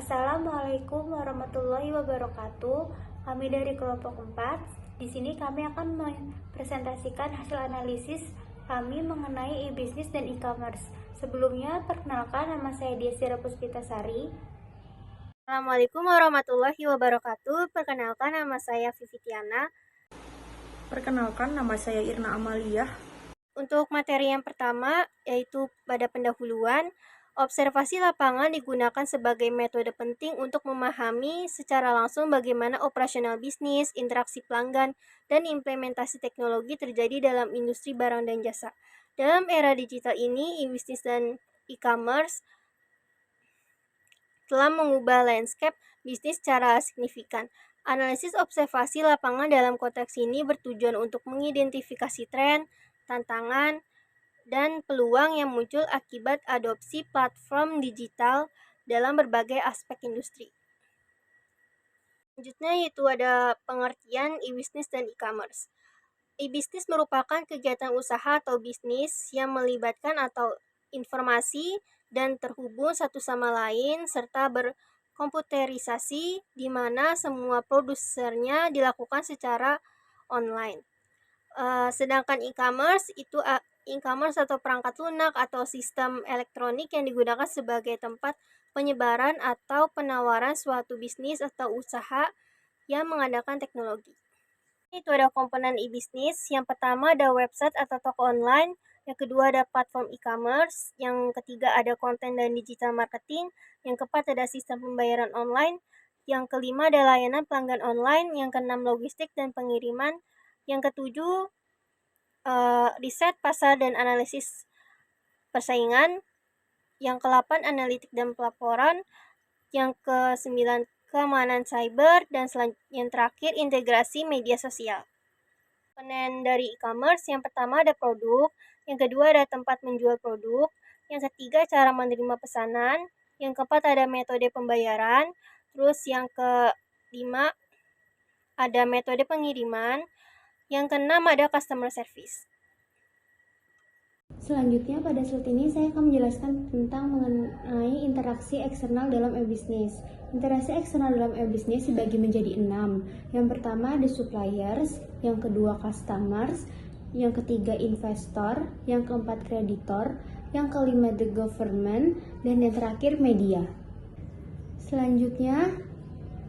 Assalamualaikum warahmatullahi wabarakatuh. Kami dari kelompok 4. Di sini kami akan mempresentasikan hasil analisis kami mengenai e-bisnis dan e-commerce. Sebelumnya, perkenalkan, nama saya Diasira Puspitasari. Assalamualaikum warahmatullahi wabarakatuh. Perkenalkan, nama saya Vivitiana. Perkenalkan, nama saya Irna Amalia. Untuk materi yang pertama, yaitu pada pendahuluan, observasi lapangan digunakan sebagai metode penting untuk memahami secara langsung bagaimana operasional bisnis, interaksi pelanggan, dan implementasi teknologi terjadi dalam industri barang dan jasa. Dalam era digital ini, e-bisnis dan e-commerce telah mengubah landscape bisnis secara signifikan. Analisis observasi lapangan dalam konteks ini bertujuan untuk mengidentifikasi tren, tantangan, dan peluang yang muncul akibat adopsi platform digital dalam berbagai aspek industri. Selanjutnya yaitu ada pengertian e-bisnis dan e-commerce. E-bisnis merupakan kegiatan usaha atau bisnis yang melibatkan atau informasi dan terhubung satu sama lain serta berkomputerisasi di mana semua produsernya dilakukan secara online. Sedangkan e-commerce itu e-commerce atau perangkat lunak atau sistem elektronik yang digunakan sebagai tempat penyebaran atau penawaran suatu bisnis atau usaha yang mengandalkan teknologi. Itu ada komponen e-bisnis. Yang pertama ada website atau toko online, yang kedua ada platform e-commerce, yang ketiga ada konten dan digital marketing, yang keempat ada sistem pembayaran online, yang kelima ada layanan pelanggan online, yang keenam logistik dan pengiriman, yang ketujuh riset pasar dan analisis persaingan, yang ke-8 analitik dan pelaporan, yang ke-9 keamanan cyber, dan yang terakhir integrasi media sosial. Komponen dari e-commerce yang pertama ada produk, yang kedua ada tempat menjual produk, yang ketiga cara menerima pesanan, yang keempat ada metode pembayaran, terus yang kelima ada metode pengiriman, yang keenam ada customer service. Selanjutnya, pada slide ini saya akan menjelaskan tentang mengenai interaksi eksternal dalam e-bisnis. Interaksi eksternal dalam e-bisnis dibagi menjadi 6. Yang pertama ada suppliers, yang kedua customers, yang ketiga investor, yang keempat kreditor, yang kelima the government, dan yang terakhir media. Selanjutnya,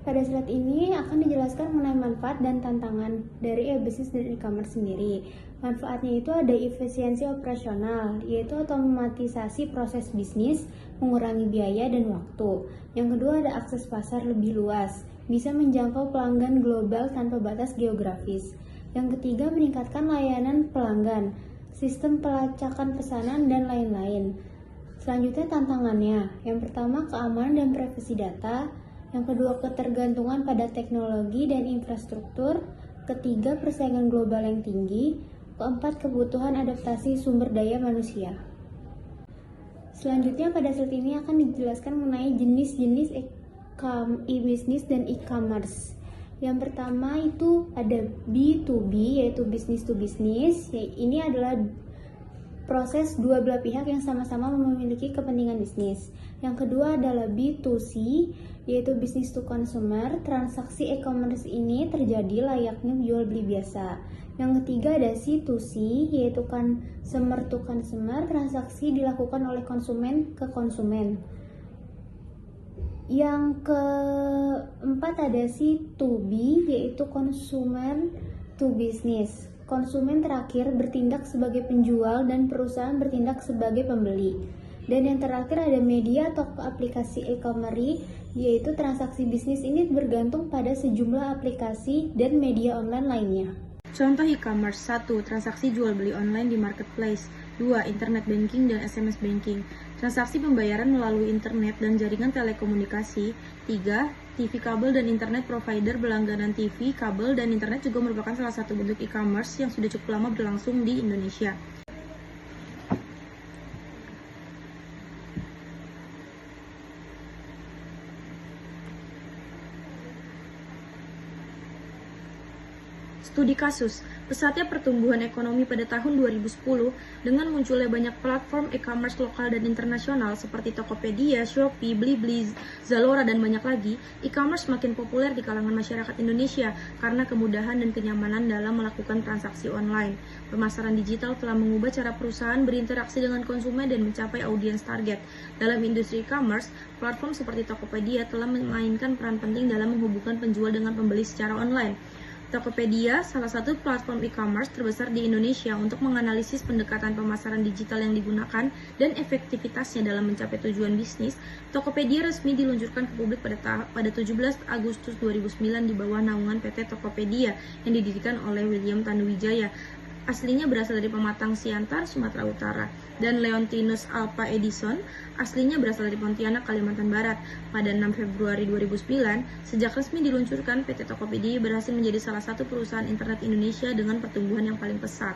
pada slide ini akan dijelaskan mengenai manfaat dan tantangan dari e-bisnis dan e-commerce sendiri. Manfaatnya itu ada efisiensi operasional, yaitu otomatisasi proses bisnis, mengurangi biaya dan waktu. Yang kedua ada akses pasar lebih luas, bisa menjangkau pelanggan global tanpa batas geografis. Yang ketiga meningkatkan layanan pelanggan, sistem pelacakan pesanan, dan lain-lain. Selanjutnya tantangannya, yang pertama keamanan dan privasi data, yang kedua ketergantungan pada teknologi dan infrastruktur, ketiga persaingan global yang tinggi, keempat kebutuhan adaptasi sumber daya manusia. Selanjutnya pada slide ini akan dijelaskan mengenai jenis-jenis e-bisnis dan e-commerce. Yang pertama itu ada B2B, yaitu business to business. Ini adalah proses dua belah pihak yang sama-sama memiliki kepentingan bisnis. Yang kedua adalah B2C, yaitu business to consumer. Transaksi e-commerce ini terjadi layaknya jual beli biasa. Yang ketiga ada C2C, yaitu consumer to consumer. Transaksi dilakukan oleh konsumen ke konsumen. Yang keempat ada C2B, yaitu consumer to business. Konsumen terakhir bertindak sebagai penjual dan perusahaan bertindak sebagai pembeli. Dan yang terakhir ada media atau aplikasi e-commerce, yaitu transaksi bisnis ini bergantung pada sejumlah aplikasi dan media online lainnya. Contoh e-commerce: 1. Transaksi jual beli online di marketplace. 2. Internet banking dan SMS banking. Transaksi pembayaran melalui internet dan jaringan telekomunikasi. 3. TV kabel dan internet provider berlangganan TV, kabel, dan internet juga merupakan salah satu bentuk e-commerce yang sudah cukup lama berlangsung di Indonesia. Studi kasus, pesatnya pertumbuhan ekonomi pada tahun 2010 dengan munculnya banyak platform e-commerce lokal dan internasional seperti Tokopedia, Shopee, Blibli, Zalora, dan banyak lagi, e-commerce makin populer di kalangan masyarakat Indonesia karena kemudahan dan kenyamanan dalam melakukan transaksi online. Pemasaran digital telah mengubah cara perusahaan berinteraksi dengan konsumen dan mencapai audiens target. Dalam industri e-commerce, platform seperti Tokopedia telah memainkan peran penting dalam menghubungkan penjual dengan pembeli secara online. Tokopedia, salah satu platform e-commerce terbesar di Indonesia untuk menganalisis pendekatan pemasaran digital yang digunakan dan efektivitasnya dalam mencapai tujuan bisnis. Tokopedia resmi diluncurkan ke publik pada 17 Agustus 2009 di bawah naungan PT Tokopedia yang didirikan oleh William Tanuwijaya. Aslinya berasal dari Pematang Siantar, Sumatera Utara, dan Leontinus Alpha Edison, aslinya berasal dari Pontianak, Kalimantan Barat. Pada 6 Februari 2009, sejak resmi diluncurkan, PT Tokopedia berhasil menjadi salah satu perusahaan internet Indonesia dengan pertumbuhan yang paling pesat.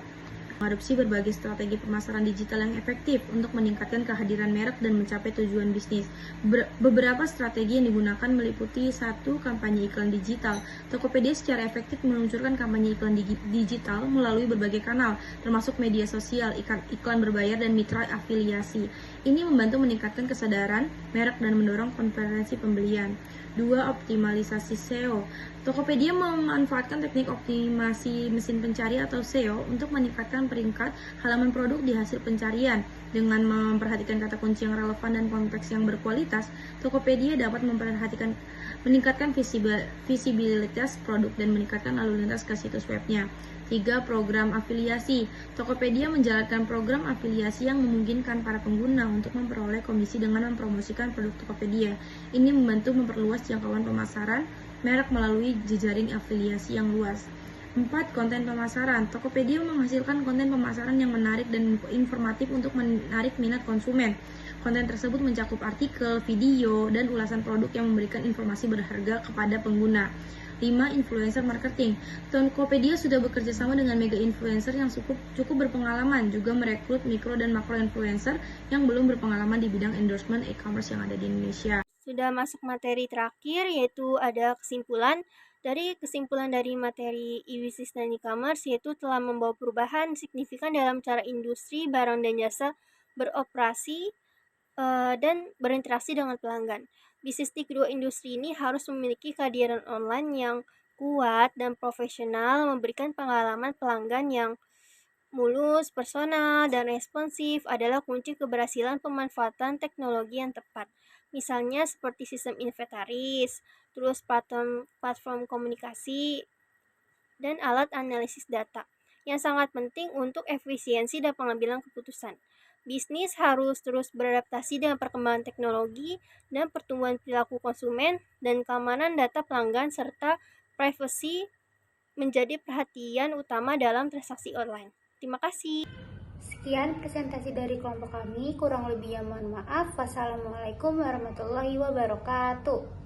Mengadopsi berbagai strategi pemasaran digital yang efektif untuk meningkatkan kehadiran merek dan mencapai tujuan bisnis. Beberapa strategi yang digunakan meliputi 1. Kampanye iklan digital. Tokopedia secara efektif meluncurkan kampanye iklan digital melalui berbagai kanal, termasuk media sosial, iklan berbayar, dan mitra afiliasi. Ini membantu meningkatkan kesadaran merek dan mendorong konversi pembelian. 2. Optimalisasi SEO. Tokopedia memanfaatkan teknik optimasi mesin pencari atau SEO untuk meningkatkan peringkat halaman produk di hasil pencarian. Dengan memperhatikan kata kunci yang relevan dan konteks yang berkualitas, Tokopedia dapat meningkatkan visibilitas produk dan meningkatkan lalu lintas ke situs webnya. 3. Program afiliasi. Tokopedia menjalankan program afiliasi yang memungkinkan para pengguna untuk memperoleh komisi dengan mempromosikan produk Tokopedia. Ini membantu memperluas jangkauan pemasaran merek melalui jejaring afiliasi yang luas. 4. Konten pemasaran. Tokopedia menghasilkan konten pemasaran yang menarik dan informatif untuk menarik minat konsumen. Konten tersebut mencakup artikel, video, dan ulasan produk yang memberikan informasi berharga kepada pengguna. 5. Influencer marketing. Tokopedia sudah bekerja sama dengan mega influencer yang cukup berpengalaman, juga merekrut mikro dan makro influencer yang belum berpengalaman di bidang endorsement e-commerce yang ada di Indonesia. Sudah masuk materi terakhir, yaitu ada kesimpulan. Dari kesimpulan dari materi e-business dan e-commerce, yaitu telah membawa perubahan signifikan dalam cara industri barang dan jasa beroperasi dan berinteraksi dengan pelanggan. Bisnis di kedua industri ini harus memiliki kehadiran online yang kuat dan profesional, memberikan pengalaman pelanggan yang mulus, personal, dan responsif adalah kunci keberhasilan pemanfaatan teknologi yang tepat. Misalnya seperti sistem inventaris, terus platform komunikasi, dan alat analisis data, yang sangat penting untuk efisiensi dan pengambilan keputusan. Bisnis harus terus beradaptasi dengan perkembangan teknologi dan pertumbuhan perilaku konsumen, dan keamanan data pelanggan serta privasi menjadi perhatian utama dalam transaksi online. Terima kasih. Sekian presentasi dari kelompok kami, kurang lebihnya mohon maaf. Wassalamualaikum warahmatullahi wabarakatuh.